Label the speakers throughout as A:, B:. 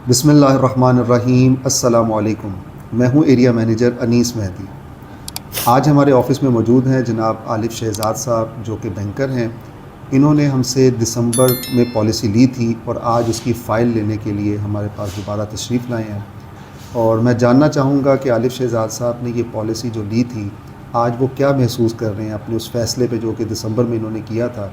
A: بسم اللہ الرحمن الرحیم۔ السلام علیکم، میں ہوں ایریا مینیجر انیس مہدی۔ آج ہمارے آفس میں موجود ہیں جناب عالف شہزاد صاحب، جو کہ بینکر ہیں۔ انہوں نے ہم سے دسمبر میں پالیسی لی تھی اور آج اس کی فائل لینے کے لیے ہمارے پاس دوبارہ تشریف لائے ہیں، اور میں جاننا چاہوں گا کہ عالف شہزاد صاحب نے یہ پالیسی جو لی تھی آج وہ کیا محسوس کر رہے ہیں اپنے اس فیصلے پہ جو کہ دسمبر میں انہوں نے کیا تھا،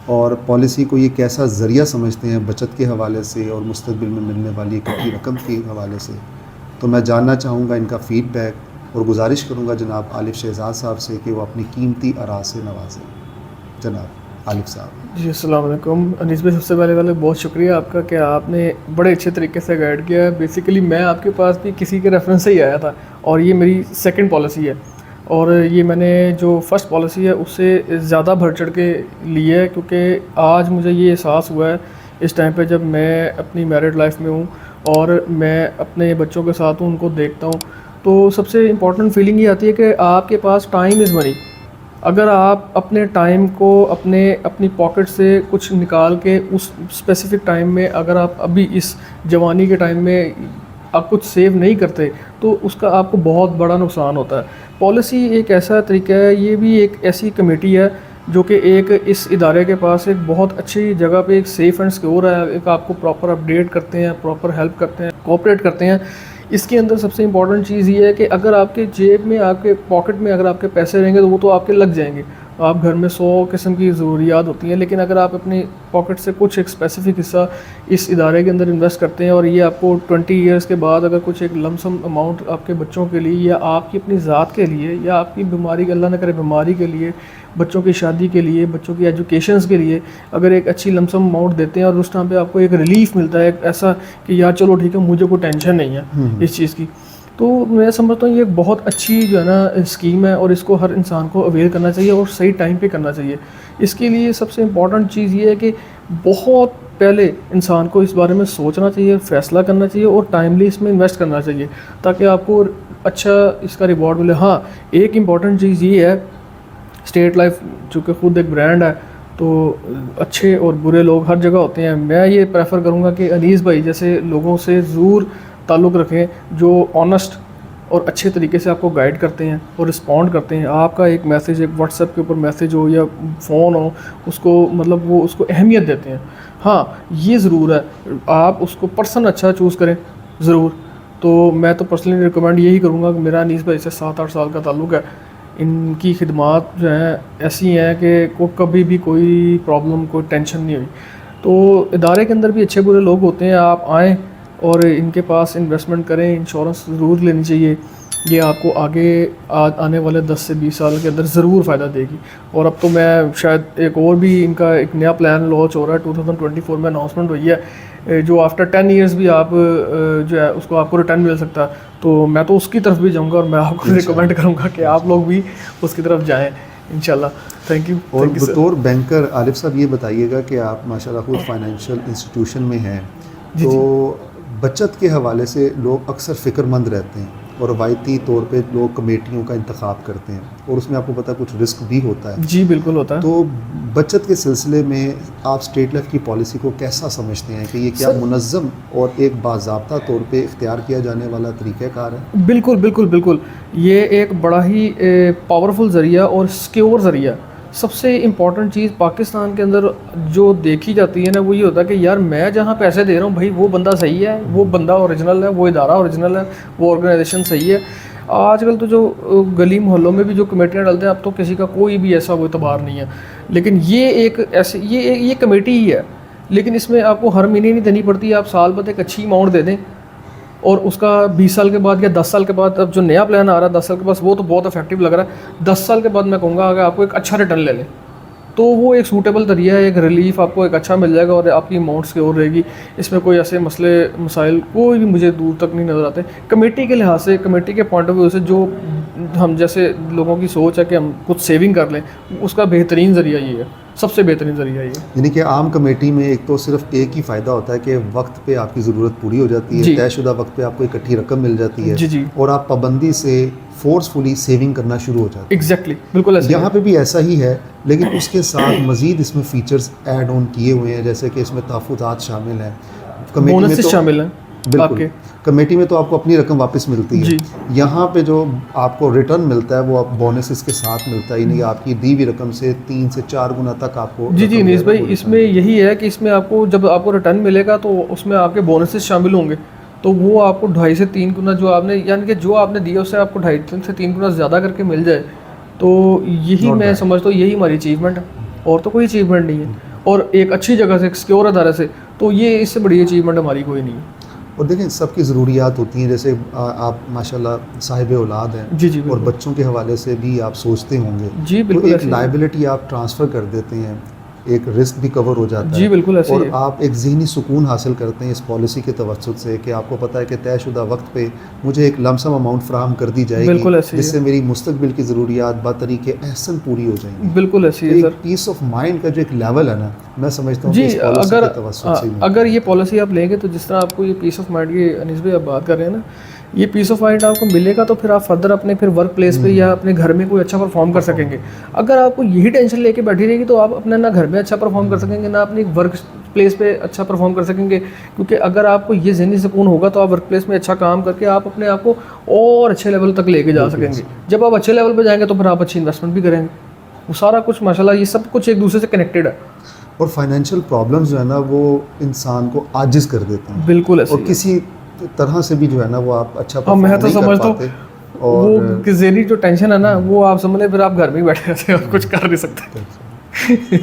A: اور پالیسی کو یہ کیسا ذریعہ سمجھتے ہیں بچت کے حوالے سے اور مستقبل میں ملنے والی اکٹھی رقم کے حوالے سے۔ تو میں جاننا چاہوں گا ان کا فیڈ بیک، اور گزارش کروں گا جناب عالف شہزاد صاحب سے کہ وہ اپنی قیمتی آراء سے نوازیں۔ جناب عالف صاحب۔
B: جی السلام علیکم انیس بھائی، سب سے پہلے بہت شکریہ آپ کا کہ آپ نے بڑے اچھے طریقے سے گائیڈ کیا ہے۔ بیسیکلی میں آپ کے پاس بھی کسی کے ریفرنس سے ہی آیا تھا، اور یہ میری سیکنڈ پالیسی ہے، اور یہ میں نے جو فرسٹ پالیسی ہے اس سے زیادہ بڑھ چڑھ کے لی ہے، کیونکہ آج مجھے یہ احساس ہوا ہے اس ٹائم پہ جب میں اپنی میرڈ لائف میں ہوں اور میں اپنے بچوں کے ساتھ ہوں، ان کو دیکھتا ہوں، تو سب سے امپورٹنٹ فیلنگ یہ آتی ہے کہ آپ کے پاس ٹائم از منی۔ اگر آپ اپنے ٹائم کو اپنی پاکٹ سے کچھ نکال کے اس اسپیسیفک ٹائم میں، اگر آپ ابھی اس جوانی کے ٹائم میں آپ کچھ سیو نہیں کرتے تو اس کا آپ کو بہت بڑا نقصان ہوتا ہے۔ پالیسی ایک ایسا طریقہ ہے، یہ بھی ایک ایسی کمیٹی ہے جو کہ ایک اس ادارے کے پاس ایک بہت اچھی جگہ پہ ایک سیف اینڈ سیکیور ہے، ایک آپ کو پراپر اپڈیٹ کرتے ہیں، پراپر ہیلپ کرتے ہیں، کوآپریٹ کرتے ہیں۔ اس کے اندر سب سے امپورٹنٹ چیز یہ ہے کہ اگر آپ کے جیب میں، آپ کے پاکٹ میں اگر آپ کے پیسے رہیں گے تو وہ تو آپ کے لگ جائیں گے، آپ گھر میں 100 قسم کی ضروریات ہوتی ہیں، لیکن اگر آپ اپنی پاکٹ سے کچھ ایک اسپیسیفک حصہ اس ادارے کے اندر انویسٹ کرتے ہیں، اور یہ آپ کو 20 ایئرس کے بعد اگر کچھ ایک لم سم اماؤنٹ آپ کے بچوں کے لیے یا آپ کی اپنی ذات کے لیے یا آپ کی بیماری کے، اللہ نہ کرے بیماری کے لیے، بچوں کی شادی کے لیے، بچوں کی ایجوکیشنز کے لیے اگر ایک اچھی لم سم اماؤنٹ دیتے ہیں، اور اس ٹائم پہ آپ کو ایک ریلیف ملتا ہے، ایک ایسا کہ یار چلو ٹھیک ہے، مجھے کوئی ٹینشن نہیں ہے اس چیز کی، تو میں سمجھتا ہوں یہ ایک بہت اچھی جو ہے نا اسکیم ہے، اور اس کو ہر انسان کو اویل کرنا چاہیے اور صحیح ٹائم پہ کرنا چاہیے۔ اس کے لیے سب سے امپورٹنٹ چیز یہ ہے کہ بہت پہلے انسان کو اس بارے میں سوچنا چاہیے، فیصلہ کرنا چاہیے، اور ٹائملی اس میں انویسٹ کرنا چاہیے تاکہ آپ کو اچھا اس کا ریوارڈ ملے۔ ہاں، ایک امپورٹنٹ چیز یہ ہے، اسٹیٹ لائف چونکہ خود ایک برانڈ ہے تو اچھے اور برے لوگ ہر جگہ ہوتے ہیں۔ میں یہ پریفر کروں گا کہ انیس بھائی جیسے لوگوں سے ضرور تعلق رکھیں جو آنیسٹ اور اچھے طریقے سے آپ کو گائیڈ کرتے ہیں اور رسپونڈ کرتے ہیں۔ آپ کا ایک میسیج، ایک واٹس ایپ کے اوپر میسیج ہو یا فون ہو، اس کو مطلب وہ اس کو اہمیت دیتے ہیں۔ ہاں یہ ضرور ہے، آپ اس کو پرسن اچھا چوز کریں ضرور۔ تو میں تو پرسنلی ریکمینڈ یہی کروں گا کہ میرا انیس بھائی سے 7-8 سال کا تعلق ہے، ان کی خدمات جو ہیں ایسی ہیں کہ کبھی بھی کوئی پرابلم، کوئی ٹینشن نہیں ہوئی۔ تو ادارے کے اندر بھی اچھے برے لوگ ہوتے ہیں، آپ آئیں اور ان کے پاس انویسٹمنٹ کریں، انشورنس ضرور لینی چاہیے، یہ آپ کو آگے آنے والے 10 سے 20 سال کے اندر ضرور فائدہ دے گی۔ اور اب تو میں شاید ایک اور بھی ان کا ایک نیا پلان لانچ ہو رہا ہے، 2024 میں اناؤنسمنٹ ہوئی ہے، جو آفٹر 10 ایئرس بھی آپ جو ہے اس کو آپ کو ریٹرن مل سکتا ہے، تو میں تو اس کی طرف بھی جاؤں گا، اور میں آپ کو ریکمینڈ کروں گا کہ آپ لوگ بھی اس کی طرف جائیں انشاءاللہ۔ Thank you.
A: اور بطور بینکر عالف صاحب یہ بتائیے گا کہ آپ ماشاءاللہ خود فائنینشیل انسٹیٹیوشن میں ہیں، تو بچت کے حوالے سے لوگ اکثر فکر مند رہتے ہیں، اور روایتی طور پہ لوگ کمیٹیوں کا انتخاب کرتے ہیں، اور اس میں آپ کو پتہ کچھ رسک بھی ہوتا ہے۔
B: جی بالکل ہوتا ہے۔
A: تو بچت کے سلسلے میں آپ اسٹیٹ لائف کی پالیسی کو کیسا سمجھتے ہیں کہ یہ کیا منظم اور ایک باضابطہ طور پہ اختیار کیا جانے والا طریقہ کار ہے؟
B: بالکل بالکل بالکل، یہ ایک بڑا ہی پاورفل ذریعہ اور سیکیور ذریعہ۔ سب سے امپورٹنٹ چیز پاکستان کے اندر جو دیکھی جاتی ہے نا، وہ یہ ہوتا ہے کہ یار میں جہاں پیسے دے رہا ہوں بھائی وہ بندہ صحیح ہے، وہ بندہ اوریجنل ہے، وہ ادارہ اوریجنل ہے، وہ آرگنائزیشن صحیح ہے۔ آج کل تو جو گلی محلوں میں بھی جو کمیٹیاں ڈالتے ہیں، اب تو کسی کا کوئی بھی ایسا وہ اعتبار نہیں ہے، لیکن یہ ایک ایسی یہ کمیٹی ہی ہے، لیکن اس میں آپ کو ہر مہینے نہیں دینی پڑتی، آپ سال بعد ایک اچھی اماؤنٹ دے دیں، اور اس کا 20 سال کے بعد یا 10 سال کے بعد، اب جو نیا پلان آ رہا ہے 10 سال کے بعد، وہ تو بہت افیکٹو لگ رہا ہے۔ 10 سال کے بعد میں کہوں گا اگر آپ کو ایک اچھا ریٹرن لے لیں تو وہ ایک سوٹیبل ذریعہ ہے، ایک ریلیف آپ کو ایک اچھا مل جائے گا، اور آپ کی اماؤنٹ سیکیور رہے گی۔ اس میں کوئی ایسے مسائل کوئی بھی مجھے دور تک نہیں نظر آتے۔ کمیٹی کے لحاظ سے، کمیٹی کے پوائنٹ آف ویو سے، جو ہم جیسے لوگوں کی سوچ ہے کہ ہم کچھ سیونگ کر لیں، اس کا بہترین ذریعہ یہ ہے، سب سے بہترین ذریعہ یہ ہے۔
A: یعنی کہ عام کمیٹی میں ایک تو صرف ایک ہی فائدہ ہوتا ہے کہ وقت پہ آپ کی ضرورت پوری ہو جاتی ہے، طے شدہ وقت پہ آپ کو اکٹھی رقم مل جاتی ہے، اور آپ پابندی سے فورسفلی سیونگ کرنا شروع ہو جاتے ہیں۔
B: ایگزیکٹلی، بالکل ایسا
A: یہاں پہ بھی ایسا ہی ہے، لیکن اس کے ساتھ مزید اس میں فیچرز ایڈ آن کیے ہوئے ہیں، جیسے کہ اس میں تحفظات شامل ہیں،
B: بونسز شامل ہیں۔
A: بالکل
B: آپ کے
A: کمیٹی میں تو آپ کو اپنی رقم واپس ملتی ہے.
B: جی
A: یہاں پہ جو آپ کو ریٹرن ملتا ہے وہ آپ بونسز کے ساتھ ملتا ہے, یعنی آپ کی دی ہوئی رقم سے 3 سے 4 گنا تک آپ کو
B: جی
A: رقم
B: انیس
A: جو ہے
B: بھائی
A: وہ
B: اس
A: return
B: میں
A: ملتی ہے.
B: یہی ہے کہ اس میں آپ کو جب آپ کو ریٹرن ملے گا تو اس میں آپ کے بونسز شامل ہوں گے, تو وہ آپ کو 2.5 سے 3 گنا جو آپ نے یعنی کہ جو آپ نے دیا اس سے آپ کو 2.5 سے 3 گنا زیادہ کر کے مل جائے, تو یہی
A: Not
B: میں
A: bad.
B: سمجھتا ہوں یہی ہماری اچیومنٹ ہے, اور تو کوئی اچیومنٹ نہیں ہے. اور ایک اچھی جگہ سے ایک سیکیور ادارے سے, تو یہ اس سے بڑی اچیومنٹ ہماری کوئی نہیں ہے.
A: اور دیکھیں سب کی ضروریات ہوتی ہیں, جیسے آپ ماشاءاللہ صاحب اولاد ہیں
B: جی جی
A: اور
B: بالکل
A: بچوں کے حوالے سے بھی آپ سوچتے ہوں گے,
B: جی
A: تو
B: بالکل
A: ایک
B: ایسے ہی ہے.
A: لائبلٹی آپ ٹرانسفر کر دیتے ہیں, ایک رسک بھی کور ہو جاتا
B: جی
A: ہے,
B: بالکل ایسے
A: اور
B: ہی ہے.
A: آپ ایک ذہنی سکون حاصل کرتے ہیں اس پالیسی کے توسط سے کہ آپ کو پتہ ہے کہ طے شدہ وقت پہ مجھے ایک لم سم اماؤنٹ فراہم کر دی جائے گی,
B: بالکل ایسے ہی
A: جس
B: ہے.
A: سے میری مستقبل کی ضروریات بطریقِ احسن پوری ہو جائیں گی.
B: بالکل ایسے ہی
A: تو
B: ہے
A: ایک
B: سر.
A: پیس آف مائنڈ کا جو ایک لیول ہے نا, میں سمجھتا ہوں کہ
B: جی
A: اس پالیسی کے توسط سے ہی ملتا
B: اگر
A: ہے.
B: یہ پالیسی آپ لیں گے تو جس طرح آپ کو یہ پیس آف مائنڈ کی انیس بھائی آپ بات کر رہے ہیں نا, یہ پیس آف مائنڈ آپ کو ملے گا تو پھر آپ فردر اپنے پھر ورک پلیس پہ یا اپنے گھر میں کوئی اچھا پرفارم کر سکیں گے. اگر آپ کو یہی ٹینشن لے کے بیٹھی رہے گی تو آپ اپنا نہ گھر میں اچھا پرفارم کر سکیں گے, نہ اپنی ورک پلیس پہ اچھا پرفارم کر سکیں گے. کیونکہ اگر آپ کو یہ ذہنی سکون ہوگا تو آپ ورک پلیس میں اچھا کام کر کے آپ اپنے آپ کو اور اچھے لیول تک لے کے جا سکیں گے. جب آپ اچھے لیول پہ جائیں گے تو پھر آپ اچھی انویسٹمنٹ بھی کریں گے. وہ سارا کچھ ماشاءاللہ یہ سب کچھ ایک دوسرے سے کنیکٹڈ ہے.
A: اور فائنینشیل پرابلمز جو ہے نا وہ انسان کو عاجز کر دیتے ہیں,
B: بالکل
A: اور
B: ایسے ہی ہے.
A: کسی طرح سے بھی جو ہے نا وہ آپ اچھا
B: ہاں میں
A: پرفارم
B: تو
A: نہیں کر
B: سمجھتا
A: پاتے.
B: ہوں
A: اور
B: وہ ذہنی جو ٹینشن ہے نا وہ آپ سمجھ لیں پھر آپ گھر میں ہی بیٹھے رہتے ہیں, کچھ کر نہیں سکتے.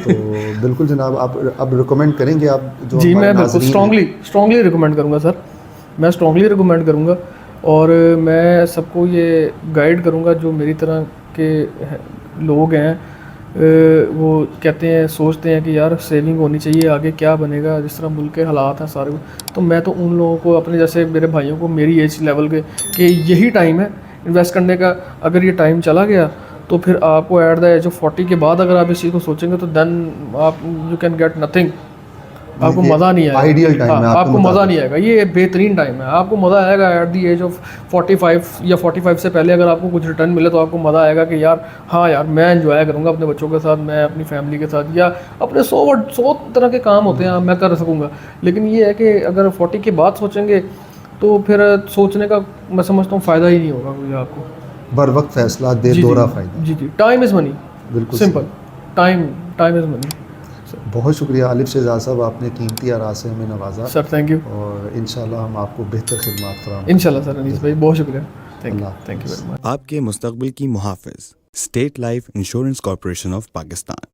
A: تو بالکل جناب, آپ اب ریکمینڈ کریں گے آپ جو
B: جی
A: ہمارے
B: میں بالکل
A: ناظرین ہیں.
B: اسٹرانگلی ریکمینڈ کروں گا سر, میں اسٹرانگلی ریکمینڈ کروں گا. اور میں سب کو یہ گائیڈ کروں گا جو میری طرح کے لوگ ہیں, وہ کہتے ہیں سوچتے ہیں کہ یار سیونگ ہونی چاہیے, آگے کیا بنے گا, جس طرح ملک کے حالات ہیں سارے. تو میں تو ان لوگوں کو اپنے جیسے میرے بھائیوں کو میری ایج لیول کے کہ یہی ٹائم ہے انویسٹ کرنے کا. اگر یہ ٹائم چلا گیا تو پھر آپ کو ایٹ دا ایج آف 40 کے بعد اگر آپ اس چیز کو سوچیں گے تو دین آپ یو کین گیٹ نتھنگ. آپ کو مزہ نہیں آئے
A: آئیڈیل
B: گا.
A: ٹائم ہے
B: ہاں آپ کو مزہ
A: مطابق.
B: نہیں آئے گا, یہ بہترین ٹائم ہے. آپ کو مزہ آئے گا ایٹ دی ایج آف 45 یا 45 سے پہلے. اگر آپ کو کچھ ریٹرن ملے تو آپ کو مزہ آئے گا کہ یار ہاں یار میں انجوائے کروں گا اپنے بچوں کے ساتھ, میں اپنی فیملی کے ساتھ, یا اپنے 100 طرح کے کام ہوتے ہیں میں کر سکوں گا. لیکن یہ ہے کہ اگر 40 کے بعد سوچیں گے تو پھر سوچنے کا میں سمجھتا ہوں فائدہ ہی نہیں ہوگا کوئی آپ کو.
A: بر وقت فیصلہ دے
B: جی
A: دورہ فائدہ.
B: جی جی ٹائم از منی,
A: بالکل
B: سمپل, ٹائم از منی.
A: بہت شکریہ عالف شہزاد صاحب, آپ نے قیمتی آراء سے ہمیں نوازا.
B: Sir thank you.
A: اور انشاءاللہ ہم آپ کو بہتر خدمات فراہم
B: انشاءاللہ سر انیس بھائی بہت شکریہ. Thank
A: Allah
B: you very much.
C: آپ کے مستقبل کی محافظ state life insurance corporation of Pakistan.